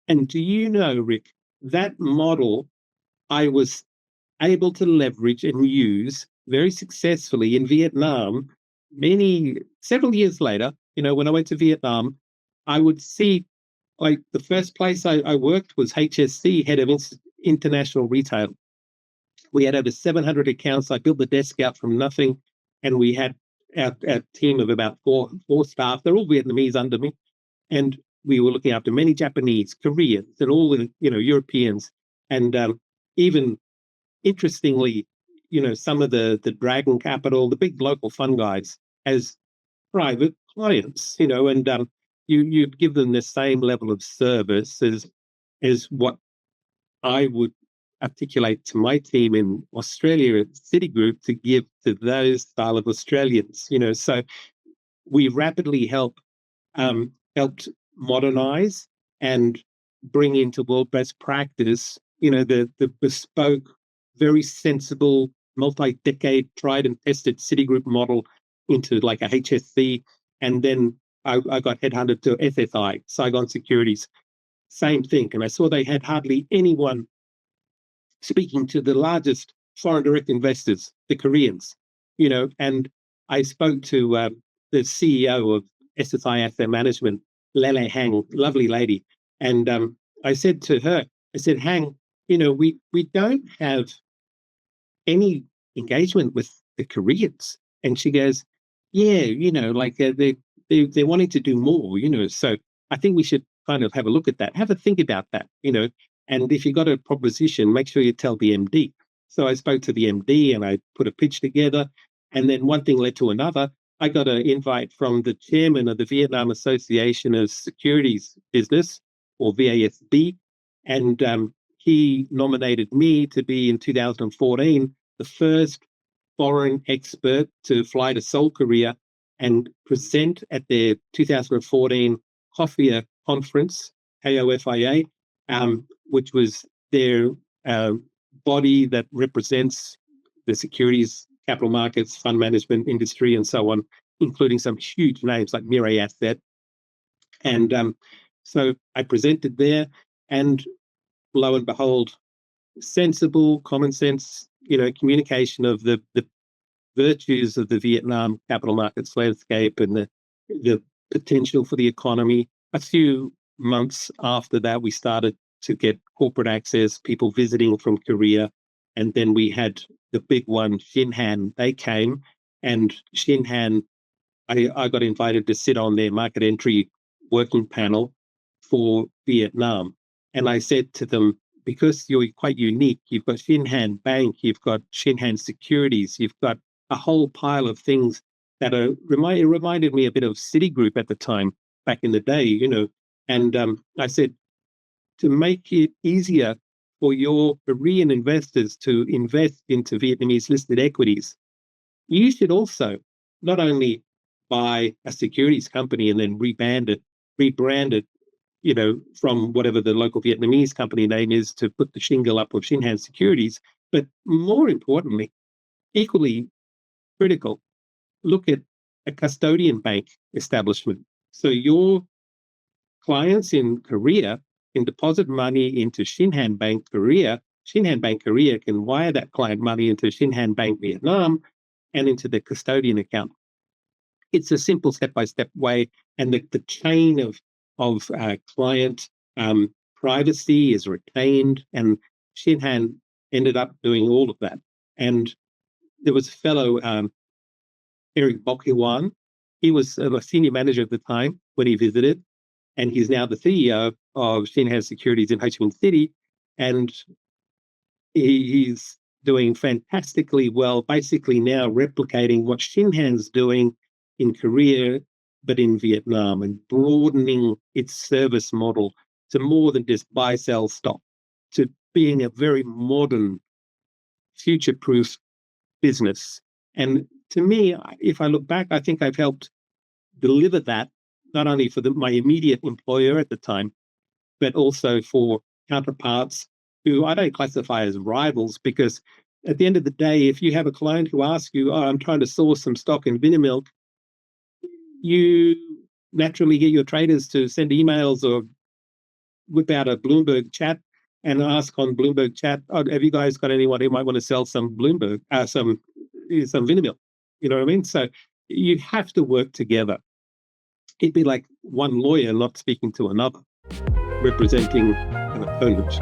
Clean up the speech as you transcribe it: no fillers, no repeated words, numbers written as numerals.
And do you know, Rick, that model I was able to leverage and use very successfully in Vietnam several years later. When I went to Vietnam, I would see, like, the first place I worked was HSC, head of international retail. We had over 700 accounts. I built the desk out from nothing, and we had our team of about four staff. They're all Vietnamese under me, and we were looking after many Japanese, Koreans, and all the Europeans, and even interestingly, some of the Dragon Capital, the big local fund guys, as private clients, and you'd give them the same level of service as what I would articulate to my team in Australia at Citigroup to give to those style of Australians. So we rapidly helped modernize and bring into world best practice, the bespoke, very sensible, multi-decade, tried and tested Citigroup model into like a HSC. And then I got headhunted to SSI, Saigon Securities. Same thing. And I saw they had hardly anyone speaking to the largest foreign direct investors, the Koreans, and I spoke to the CEO of SSI Asset Management, Lele Hang, lovely lady. And I said to her, I said, Hang, we don't have any engagement with the Koreans. And she goes, yeah, like they're wanting to do more, so I think we should kind of have a look at that, have a think about that, and if you got a proposition, make sure you tell the MD. So I spoke to the MD and I put a pitch together, and then one thing led to another. I got an invite from the chairman of the Vietnam Association of Securities Business, or VASB, and he nominated me to be, in 2014, the first foreign expert to fly to Seoul, Korea, and present at their 2014 COFIA conference, KOFIA, which was their body that represents the securities, capital markets, fund management industry, and so on, including some huge names like Mirae Asset. And so I presented there, and lo and behold, sensible, common sense, communication of the virtues of the Vietnam capital markets landscape and the potential for the economy. A few months after that, we started to get corporate access, people visiting from Korea. And then we had the big one, Shinhan. They came, and Shinhan, I got invited to sit on their market entry working panel for Vietnam. And I said to them, because you're quite unique, you've got Shinhan Bank, you've got Shinhan Securities, you've got a whole pile of things that reminded me a bit of Citigroup at the time, back in the day, And I said, to make it easier for your Korean investors to invest into Vietnamese listed equities, you should also not only buy a securities company and then rebrand it, from whatever the local Vietnamese company name is, to put the shingle up of Shinhan Securities, but more importantly, equally critical, look at a custodian bank establishment. So your clients in Korea can deposit money into Shinhan Bank Korea. Shinhan Bank Korea can wire that client money into Shinhan Bank Vietnam and into the custodian account. It's a simple step-by-step way, and the chain of client privacy is retained, and Shinhan ended up doing all of that. And there was a fellow, Eric Bokhewan. He was a senior manager at the time when he visited, and he's now the CEO of Shinhan Securities in Ho Chi Minh City, and he's doing fantastically well, basically now replicating what Shinhan's doing in Korea, but in Vietnam, and broadening its service model to more than just buy, sell stock, to being a very modern, future-proof business. And to me, if I look back, I think I've helped deliver that, not only for my immediate employer at the time, but also for counterparts who I don't classify as rivals, because at the end of the day, if you have a client who asks you, I'm trying to source some stock in Vinamilk, you naturally get your traders to send emails or whip out a Bloomberg chat and ask on Bloomberg chat, oh, have you guys got anyone who might want to sell some Bloomberg, some Vinamilk? You know what I mean? So you have to work together. It'd be like one lawyer not speaking to another, representing an opponent.